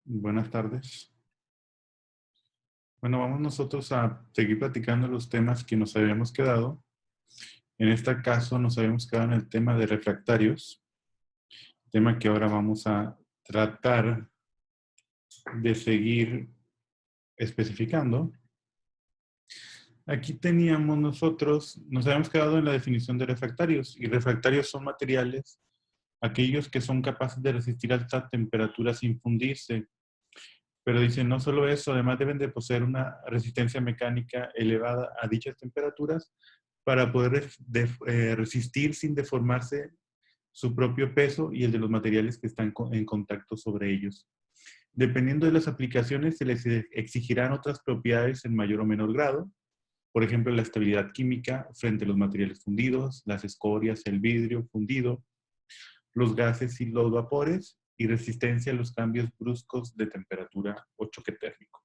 Buenas tardes. Bueno, vamos nosotros a seguir platicando los temas que nos habíamos quedado. En este caso nos habíamos quedado en el tema de refractarios, tema que ahora vamos a tratar de seguir especificando. Aquí teníamos nosotros, nos habíamos quedado en la definición de refractarios, y refractarios son materiales, aquellos que son capaces de resistir altas temperaturas sin fundirse. Pero dicen, no solo eso, además deben de poseer una resistencia mecánica elevada a dichas temperaturas para poder resistir sin deformarse su propio peso y el de los materiales que están en contacto sobre ellos. Dependiendo de las aplicaciones, se les exigirán otras propiedades en mayor o menor grado. Por ejemplo, la estabilidad química frente a los materiales fundidos, las escorias, el vidrio fundido, los gases y los vapores, y resistencia a los cambios bruscos de temperatura o choque térmico.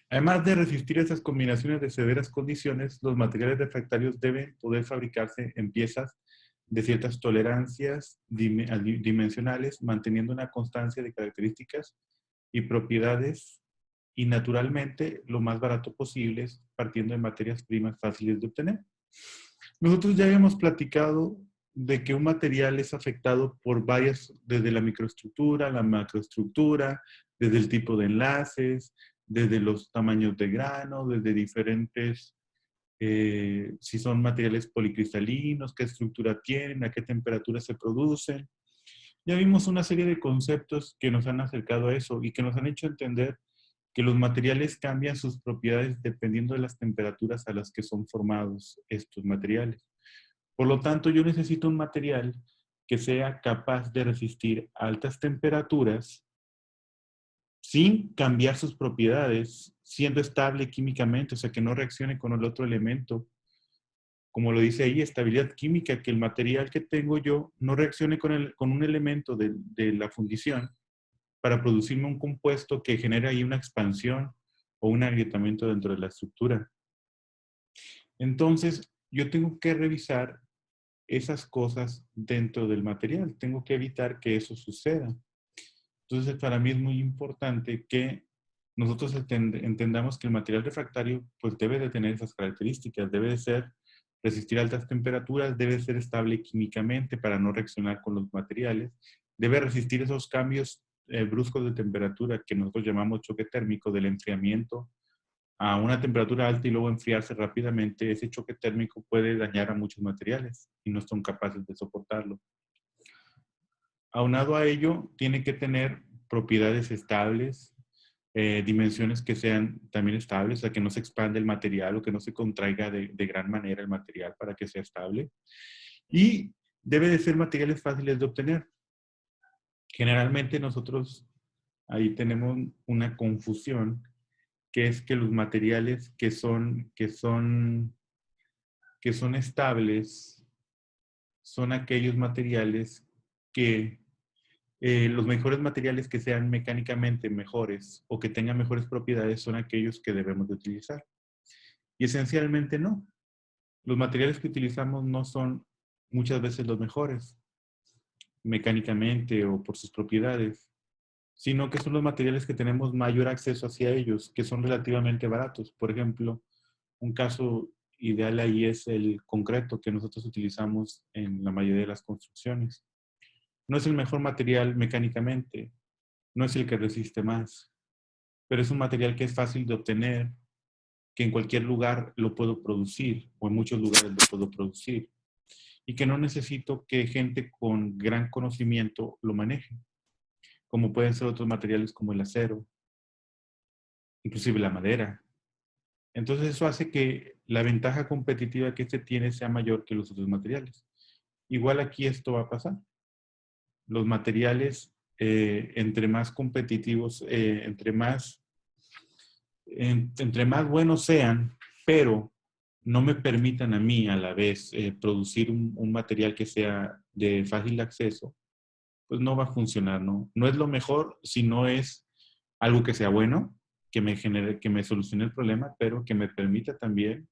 Además de resistir esas combinaciones de severas condiciones, los materiales refractarios deben poder fabricarse en piezas de ciertas tolerancias dimensionales, manteniendo una constancia de características y propiedades, y naturalmente lo más barato posible, partiendo de materias primas fáciles de obtener. Nosotros ya habíamos platicado de que un material es afectado por varias, desde la microestructura, la macroestructura, desde el tipo de enlaces, desde los tamaños de grano, desde diferentes, si son materiales policristalinos, qué estructura tienen, a qué temperatura se producen. Ya vimos una serie de conceptos que nos han acercado a eso y que nos han hecho entender que los materiales cambian sus propiedades dependiendo de las temperaturas a las que son formados estos materiales. Por lo tanto, yo necesito un material que sea capaz de resistir altas temperaturas sin cambiar sus propiedades, siendo estable químicamente, o sea, que no reaccione con el otro elemento. Como lo dice ahí, estabilidad química, que el material que tengo yo no reaccione con un elemento de la fundición para producirme un compuesto que genere ahí una expansión o un agrietamiento dentro de la estructura. Entonces, yo tengo que revisar esas cosas dentro del material. Tengo que evitar que eso suceda. Entonces, para mí es muy importante que nosotros entendamos que el material refractario pues debe de tener esas características, debe de ser resistir altas temperaturas, debe ser estable químicamente para no reaccionar con los materiales, debe resistir esos cambios bruscos de temperatura que nosotros llamamos choque térmico, del enfriamiento a una temperatura alta y luego enfriarse rápidamente. Ese choque térmico puede dañar a muchos materiales y no son capaces de soportarlo. Aunado a ello, tiene que tener propiedades estables, dimensiones que sean también estables, o sea, que no se expande el material o que no se contraiga de gran manera el material para que sea estable. Y debe de ser materiales fáciles de obtener. Generalmente nosotros ahí tenemos una confusión, que es que los materiales que son estables son aquellos materiales que los mejores materiales que sean mecánicamente mejores o que tengan mejores propiedades son aquellos que debemos de utilizar. Y esencialmente no. Los materiales que utilizamos no son muchas veces los mejores mecánicamente o por sus propiedades, sino que son los materiales que tenemos mayor acceso hacia ellos, que son relativamente baratos. Por ejemplo, un caso ideal ahí es el concreto que nosotros utilizamos en la mayoría de las construcciones. No es el mejor material mecánicamente, no es el que resiste más, pero es un material que es fácil de obtener, que en cualquier lugar lo puedo producir, o en muchos lugares lo puedo producir, y que no necesito que gente con gran conocimiento lo maneje, como pueden ser otros materiales como el acero, inclusive la madera. Entonces eso hace que la ventaja competitiva que este tiene sea mayor que los otros materiales. Igual aquí esto va a pasar. Los materiales, entre más competitivos, entre más buenos sean, pero no me permitan a mí a la vez producir un material que sea de fácil acceso, pues no va a funcionar, ¿no? No es lo mejor si no es algo que sea bueno, que me genere, que me solucione el problema, pero que me permita también,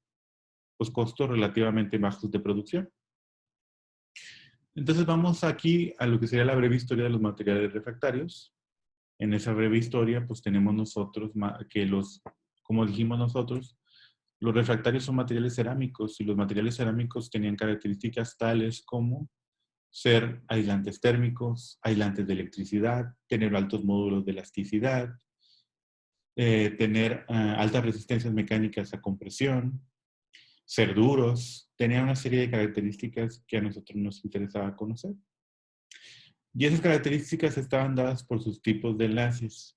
pues, costos relativamente bajos de producción. Entonces vamos aquí a lo que sería la breve historia de los materiales refractarios. en esa breve historia, pues tenemos nosotros que como dijimos nosotros, los refractarios son materiales cerámicos y los materiales cerámicos tenían características tales como ser aislantes térmicos, aislantes de electricidad, tener altos módulos de elasticidad, tener altas resistencias mecánicas a compresión, ser duros, tener una serie de características que a nosotros nos interesaba conocer. Y esas características estaban dadas por sus tipos de enlaces,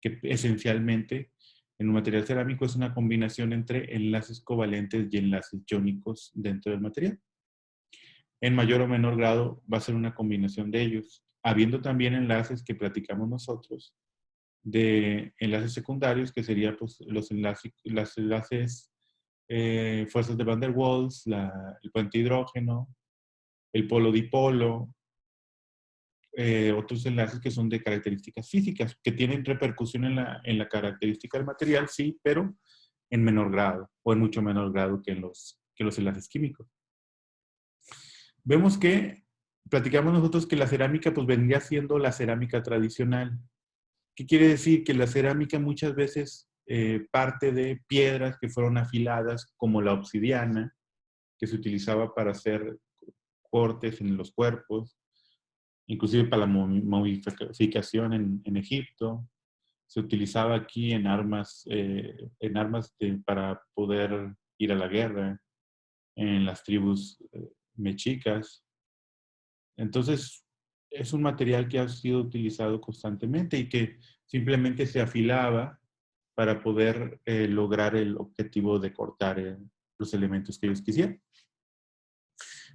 que esencialmente en un material cerámico es una combinación entre enlaces covalentes y enlaces iónicos dentro del material. En mayor o menor grado va a ser una combinación de ellos, habiendo también enlaces que platicamos nosotros, de enlaces secundarios, que serían pues, los enlaces fuerzas de Van der Waals, el puente hidrógeno, el polo dipolo, otros enlaces que son de características físicas, que tienen repercusión en la característica del material, sí, pero en menor grado, o en mucho menor grado que los enlaces químicos. Vemos que platicamos nosotros que la cerámica pues vendría siendo la cerámica tradicional. ¿Qué quiere decir? Que la cerámica muchas veces parte de piedras que fueron afiladas, como la obsidiana, que se utilizaba para hacer cortes en los cuerpos, inclusive para la momificación en Egipto. Se utilizaba aquí en armas para poder ir a la guerra, en las tribus mexicas. Entonces, es un material que ha sido utilizado constantemente y que simplemente se afilaba para poder lograr el objetivo de cortar los elementos que ellos quisieran.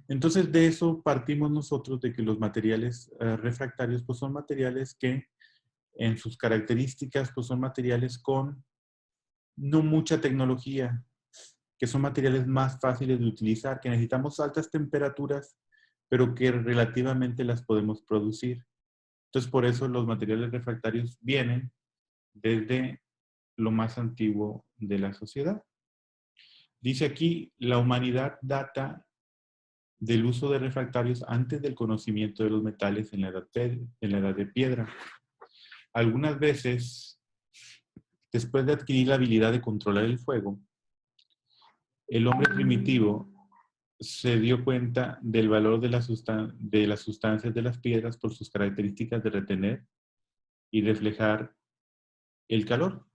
Entonces, de eso partimos nosotros, de que los materiales refractarios pues, son materiales que en sus características pues, son materiales con no mucha tecnología, que son materiales más fáciles de utilizar, que necesitamos altas temperaturas, pero que relativamente las podemos producir. Entonces, por eso los materiales refractarios vienen desde lo más antiguo de la sociedad. Dice aquí, la humanidad data del uso de refractarios antes del conocimiento de los metales en la edad de piedra. Algunas veces, después de adquirir la habilidad de controlar el fuego, el hombre primitivo se dio cuenta del valor de las sustancias de las piedras por sus características de retener y reflejar el calor.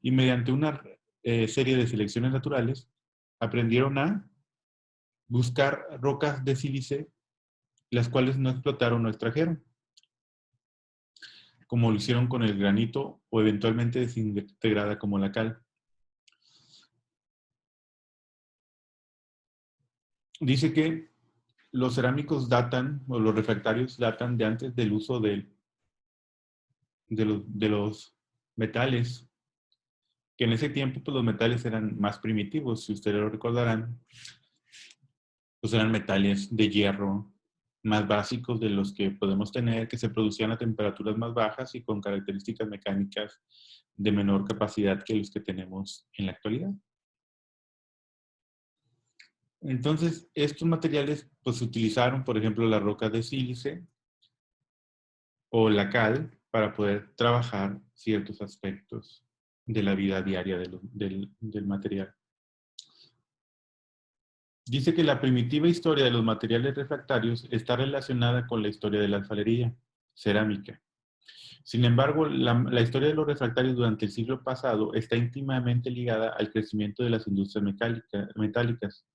Y mediante una serie de selecciones naturales, aprendieron a buscar rocas de sílice, las cuales no explotaron o extrajeron, como lo hicieron con el granito o eventualmente desintegrada como la cal. Dice que los cerámicos datan, o los refractarios datan de antes del uso de los metales, que en ese tiempo pues, los metales eran más primitivos, si ustedes lo recordarán, pues eran metales de hierro más básicos de los que podemos tener, que se producían a temperaturas más bajas y con características mecánicas de menor capacidad que los que tenemos en la actualidad. Entonces, estos materiales pues se utilizaron, por ejemplo, la roca de sílice o la cal para poder trabajar ciertos aspectos de la vida diaria del material. Dice que la primitiva historia de los materiales refractarios está relacionada con la historia de la alfarería cerámica. Sin embargo, la historia de los refractarios durante el siglo pasado está íntimamente ligada al crecimiento de las industrias metálicas,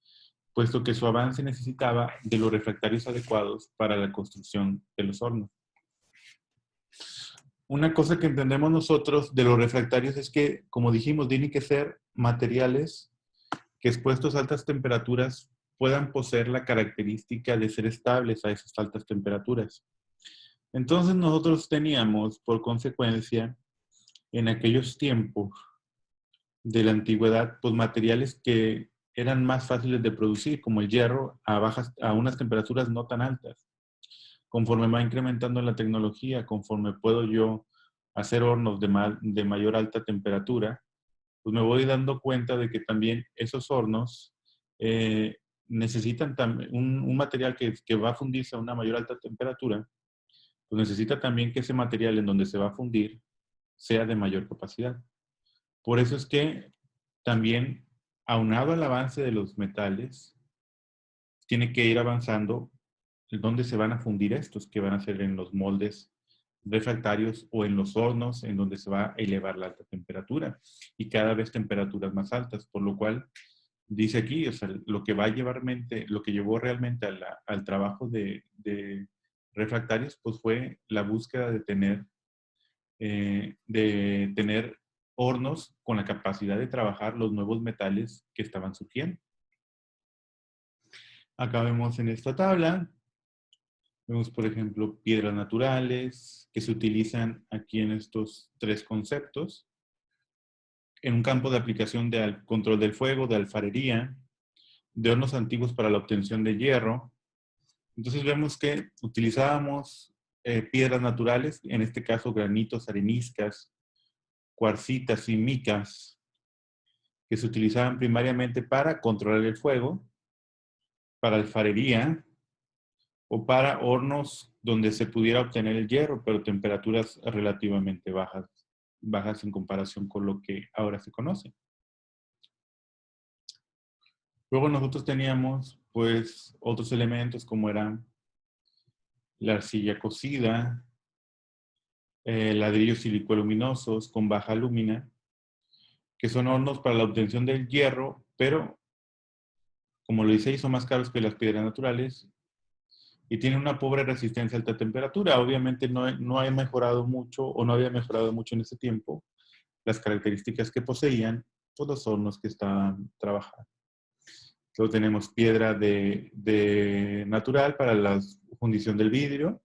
puesto que su avance necesitaba de los refractarios adecuados para la construcción de los hornos. Una cosa que entendemos nosotros de los refractarios es que, como dijimos, tienen que ser materiales que expuestos a altas temperaturas puedan poseer la característica de ser estables a esas altas temperaturas. Entonces nosotros teníamos, por consecuencia, en aquellos tiempos de la antigüedad, pues materiales que eran más fáciles de producir, como el hierro, a unas temperaturas no tan altas. Conforme va incrementando la tecnología, conforme puedo yo hacer hornos de mayor alta temperatura, pues me voy dando cuenta de que también esos hornos necesitan un material que va a fundirse a una mayor alta temperatura, pues necesita también que ese material en donde se va a fundir sea de mayor capacidad. Por eso es que también, aunado al avance de los metales, tiene que ir avanzando en dónde se van a fundir estos, que van a ser en los moldes refractarios o en los hornos en donde se va a elevar la alta temperatura y cada vez temperaturas más altas, por lo cual dice aquí, o sea, lo que va a lo que llevó realmente al trabajo de refractarios, pues fue la búsqueda de tener hornos con la capacidad de trabajar los nuevos metales que estaban surgiendo. Acá vemos en esta tabla, vemos por ejemplo piedras naturales que se utilizan aquí en estos tres conceptos. En un campo de aplicación de control del fuego, de alfarería, de hornos antiguos para la obtención de hierro. Entonces vemos que utilizábamos piedras naturales, en este caso granitos, areniscas, cuarcitas y micas, que se utilizaban primariamente para controlar el fuego, para alfarería o para hornos donde se pudiera obtener el hierro, pero temperaturas relativamente bajas en comparación con lo que ahora se conoce. Luego nosotros teníamos pues otros elementos como eran la arcilla cocida, ladrillos silicoluminosos con baja lúmina, que son hornos para la obtención del hierro, pero como lo dice, son más caros que las piedras naturales y tienen una pobre resistencia a alta temperatura. Obviamente no ha mejorado mucho o no había mejorado mucho en ese tiempo las características que poseían todos los hornos que estaban trabajando. Luego tenemos piedra de natural para la fundición del vidrio,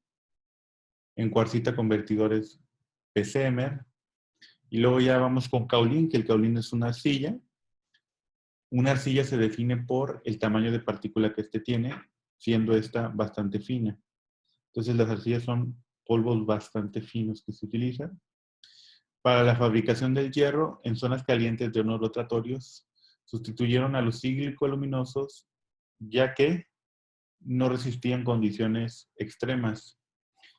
en cuarcita convertidores Bessemer, y luego ya vamos con caolín, que el caolín es una arcilla. Una arcilla se define por el tamaño de partícula que éste tiene, siendo esta bastante fina. Entonces las arcillas son polvos bastante finos que se utilizan. Para la fabricación del hierro, en zonas calientes de hornos rotatorios, sustituyeron a los silicoluminosos, ya que no resistían condiciones extremas.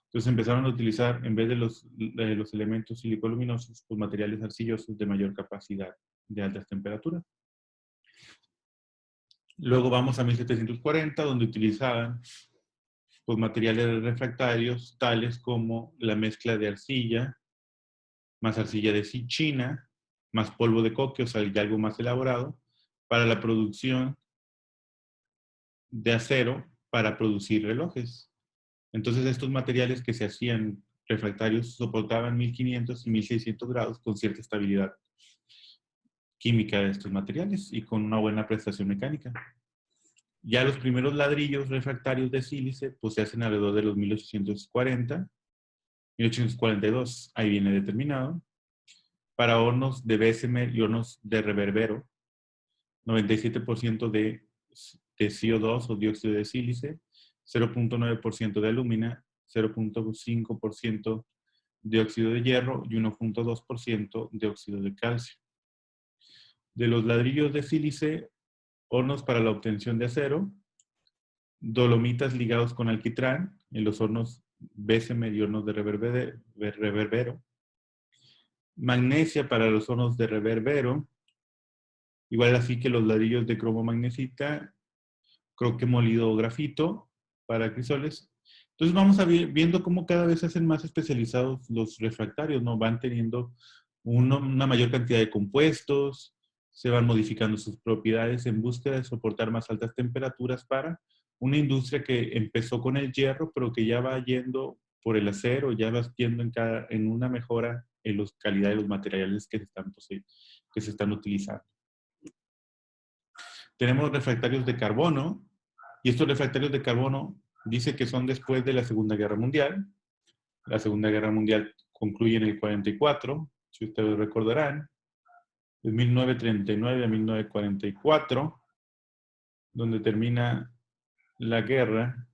Entonces empezaron a utilizar, en vez de los elementos silicoluminosos, pues materiales arcillosos de mayor capacidad de altas temperaturas. Luego vamos a 1740, donde utilizaban pues, materiales refractarios, tales como la mezcla de arcilla, más arcilla de China, más polvo de coque, o sea, ya algo más elaborado, para la producción de acero para producir relojes. Entonces, estos materiales que se hacían refractarios soportaban 1500 y 1600 grados con cierta estabilidad química de estos materiales y con una buena prestación mecánica. Ya los primeros ladrillos refractarios de sílice pues se hacen alrededor de los 1840, 1842, ahí viene determinado, para hornos de Bessemer y hornos de reverbero, 97% de CO2 o dióxido de sílice, 0.9% de alúmina, 0.5% de óxido de hierro y 1.2% de óxido de calcio. De los ladrillos de sílice, hornos para la obtención de acero, dolomitas ligados con alquitrán en los hornos Bessemer y hornos de reverbero, magnesia para los hornos de reverbero, igual así que los ladrillos de cromo-magnesita, croque molido o grafito para crisoles. Entonces vamos a viendo cómo cada vez se hacen más especializados los refractarios, ¿no? Van teniendo una mayor cantidad de compuestos, se van modificando sus propiedades en búsqueda de soportar más altas temperaturas para una industria que empezó con el hierro, pero que ya va yendo por el acero, ya va yendo en una mejora en la calidad de los materiales que se están utilizando. Tenemos refractarios de carbono, y estos refractarios de carbono dice que son después de la Segunda Guerra Mundial. La Segunda Guerra Mundial concluye en el 44, si ustedes recordarán, de 1939 a 1944, donde termina la guerra,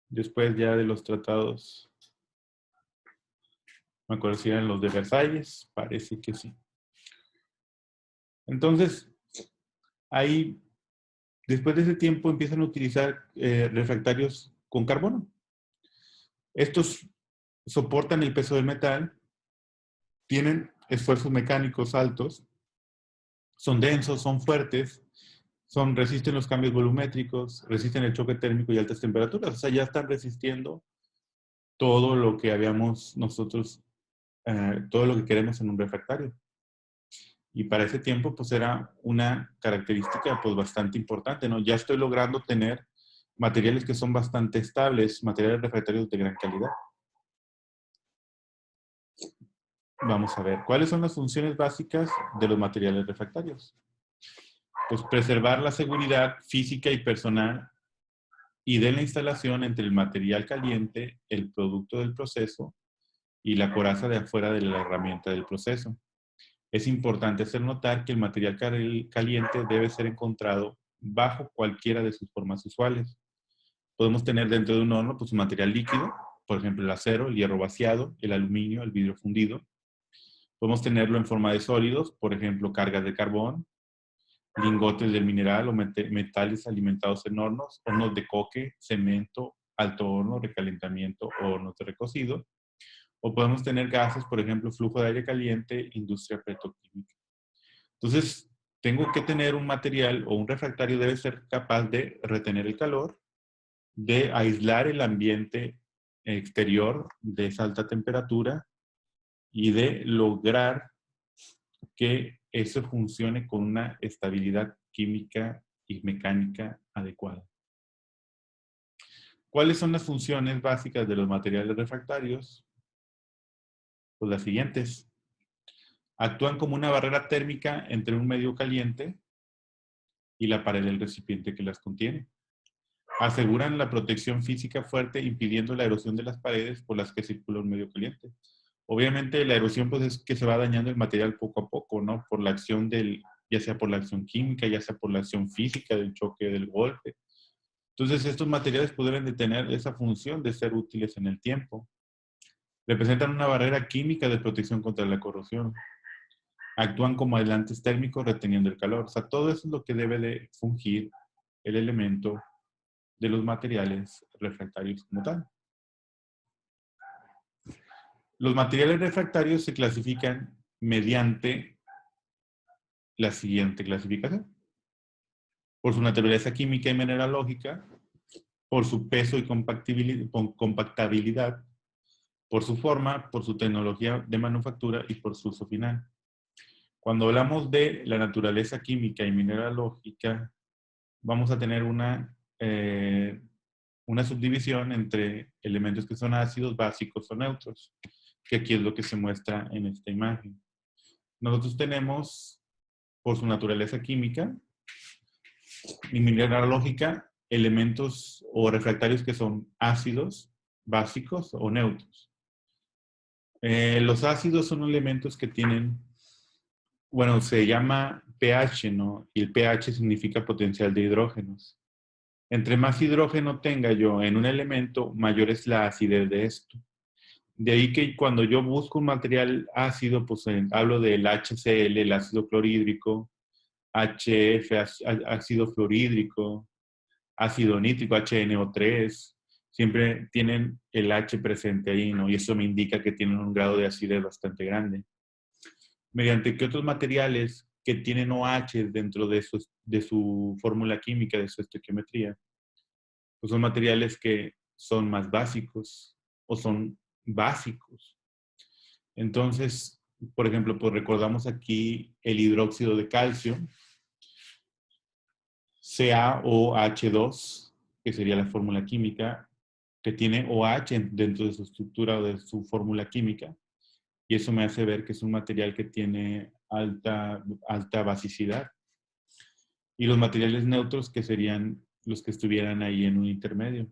después ya de los tratados, me acuerdo si eran los de Versalles, parece que sí. Entonces, ahí, después de ese tiempo empiezan a utilizar refractarios con carbono. Estos soportan el peso del metal, tienen esfuerzos mecánicos altos, son densos, son fuertes, resisten los cambios volumétricos, resisten el choque térmico y altas temperaturas. O sea, ya están resistiendo todo lo que habíamos nosotros, todo lo que queremos en un refractario. Y para ese tiempo, pues era una característica pues bastante importante, ¿no? Ya estoy logrando tener materiales que son bastante estables, materiales refractarios de gran calidad. Vamos a ver, ¿cuáles son las funciones básicas de los materiales refractarios? Pues preservar la seguridad física y personal y de la instalación entre el material caliente, el producto del proceso y la coraza de afuera de la herramienta del proceso. Es importante hacer notar que el material caliente debe ser encontrado bajo cualquiera de sus formas usuales. Podemos tener dentro de un horno pues, un material líquido, por ejemplo el acero, el hierro vaciado, el aluminio, el vidrio fundido. Podemos tenerlo en forma de sólidos, por ejemplo cargas de carbón, lingotes del mineral o metales alimentados en hornos, hornos de coque, cemento, alto horno, recalentamiento o hornos de recocido. O podemos tener gases, por ejemplo, flujo de aire caliente, industria petroquímica. Entonces, tengo que tener un material o un refractario debe ser capaz de retener el calor, de aislar el ambiente exterior de esa alta temperatura y de lograr que eso funcione con una estabilidad química y mecánica adecuada. ¿Cuáles son las funciones básicas de los materiales refractarios? Pues las siguientes. Actúan como una barrera térmica entre un medio caliente y la pared del recipiente que las contiene. Aseguran la protección física fuerte impidiendo la erosión de las paredes por las que circula un medio caliente. Obviamente la erosión pues es que se va dañando el material poco a poco, ¿no? Por la acción ya sea por la acción química, ya sea por la acción física del choque, del golpe. Entonces estos materiales pudieran de tener esa función de ser útiles en el tiempo. Representan una barrera química de protección contra la corrosión. Actúan como aislantes térmicos reteniendo el calor. O sea, todo eso es lo que debe de fungir el elemento de los materiales refractarios como tal. Los materiales refractarios se clasifican mediante la siguiente clasificación. Por su naturaleza química y mineralógica, por su peso y compactabilidad, por su forma, por su tecnología de manufactura y por su uso final. Cuando hablamos de la naturaleza química y mineralógica, vamos a tener una subdivisión entre elementos que son ácidos, básicos o neutros, que aquí es lo que se muestra en esta imagen. Nosotros tenemos, por su naturaleza química y mineralógica, elementos o refractarios que son ácidos, básicos o neutros. Los ácidos son elementos que tienen, bueno, se llama pH, ¿no? Y el pH significa potencial de hidrógenos. Entre más hidrógeno tenga yo en un elemento, mayor es la acidez de esto. De ahí que cuando yo busco un material ácido, pues hablo del HCl, el ácido clorhídrico, HF, ácido fluorhídrico, ácido nítrico, HNO3, siempre tienen el H presente ahí, ¿no? Y eso me indica que tienen un grado de acidez bastante grande. Mediante que otros materiales que tienen OH dentro de su fórmula química, de su estequiometría, pues son materiales que son más básicos o son básicos. Entonces, por ejemplo, pues recordamos aquí el hidróxido de calcio, CaOH2, que sería la fórmula química, que tiene OH dentro de su estructura o de su fórmula química. Y eso me hace ver que es un material que tiene alta basicidad. Y los materiales neutros que serían los que estuvieran ahí en un intermedio.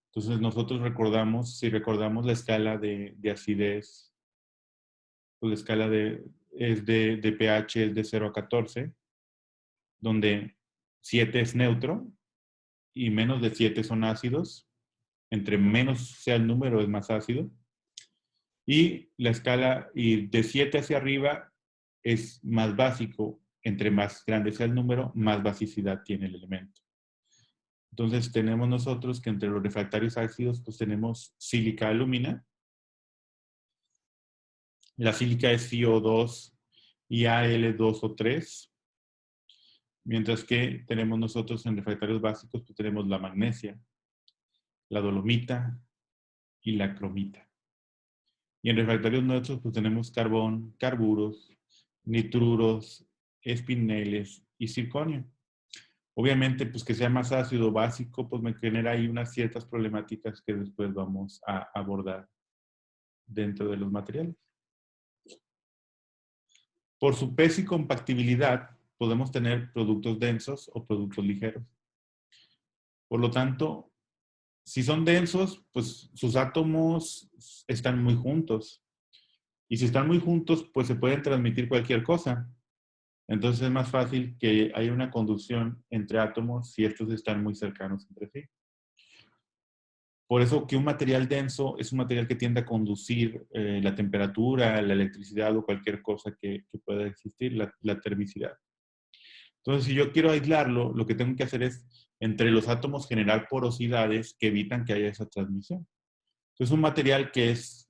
Entonces nosotros recordamos, si recordamos la escala de acidez, pues la escala de pH es de 0 a 14, donde 7 es neutro y menos de 7 son ácidos. Entre menos sea el número es más ácido. Y la escala y de 7 hacia arriba es más básico. Entre más grande sea el número, más basicidad tiene el elemento. Entonces tenemos nosotros que entre los refractarios ácidos pues tenemos sílica alúmina. La sílica es CO2 y Al2O3. Mientras que tenemos nosotros en refractarios básicos pues tenemos la magnesia, la dolomita y la cromita. Y en refractarios neutros pues tenemos carbón, carburos, nitruros, espineles y circonio. Obviamente, pues que sea más ácido básico, pues me genera ahí unas ciertas problemáticas que después vamos a abordar dentro de los materiales. Por su peso y compactibilidad, podemos tener productos densos o productos ligeros. Por lo tanto, si son densos, pues sus átomos están muy juntos. Y si están muy juntos, pues se pueden transmitir cualquier cosa. Entonces es más fácil que haya una conducción entre átomos si estos están muy cercanos entre sí. Por eso que un material denso es un material que tiende a conducir la temperatura, la electricidad o cualquier cosa que pueda existir, la termicidad. Entonces, si yo quiero aislarlo, lo que tengo que hacer es entre los átomos generar porosidades que evitan que haya esa transmisión. Entonces, un material que es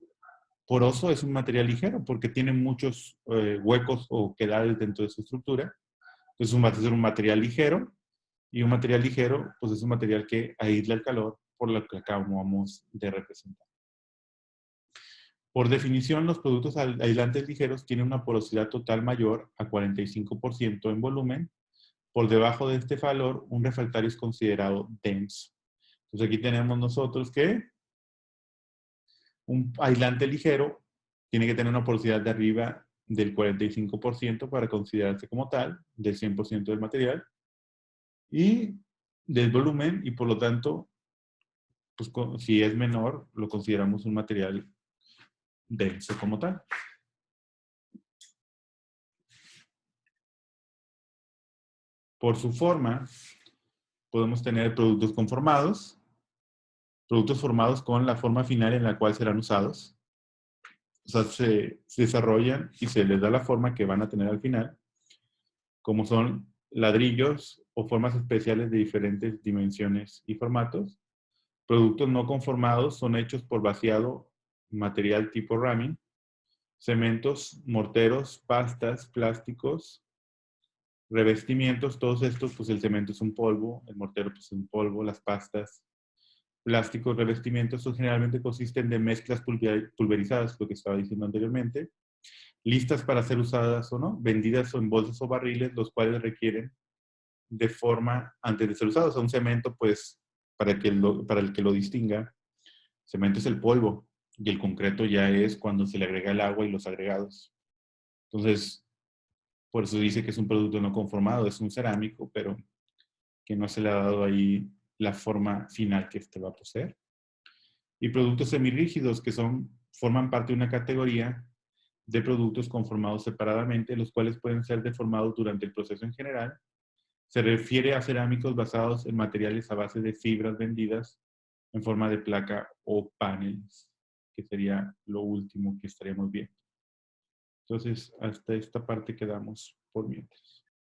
poroso es un material ligero porque tiene muchos huecos o quedades dentro de su estructura. Entonces, va a ser un material ligero. Y un material ligero, pues es un material que aísla el calor, por lo que acabamos de representar. Por definición, los productos aislantes ligeros tienen una porosidad total mayor a 45% en volumen. Por debajo de este valor, un refractario es considerado denso. Entonces aquí tenemos nosotros que un aislante ligero tiene que tener una porosidad de arriba del 45% para considerarse como tal, del 100% del material, y del volumen, y por lo tanto, pues si es menor, lo consideramos un material denso como tal. Por su forma, podemos tener productos conformados, productos formados con la forma final en la cual serán usados. O sea, se desarrollan y se les da la forma que van a tener al final, como son ladrillos o formas especiales de diferentes dimensiones y formatos. Productos no conformados son hechos por vaciado, material tipo ramming, cementos, morteros, pastas, plásticos, revestimientos, todos estos, pues el cemento es un polvo, el mortero pues es un polvo, las pastas, plásticos, revestimientos, generalmente consisten de mezclas pulverizadas, lo que estaba diciendo anteriormente, listas para ser usadas o no, vendidas en bolsas o barriles, los cuales requieren de forma antes de ser usados. O sea, un cemento, pues, para el que lo distinga, cemento es el polvo y el concreto ya es cuando se le agrega el agua y los agregados. Entonces, por eso dice que es un producto no conformado, es un cerámico, pero que no se le ha dado ahí la forma final que este va a poseer. Y productos semirrígidos, que forman parte de una categoría de productos conformados separadamente, los cuales pueden ser deformados durante el proceso en general. Se refiere a cerámicos basados en materiales a base de fibras vendidas en forma de placa o paneles, que sería lo último que estaríamos viendo. Entonces, hasta esta parte quedamos por mientras.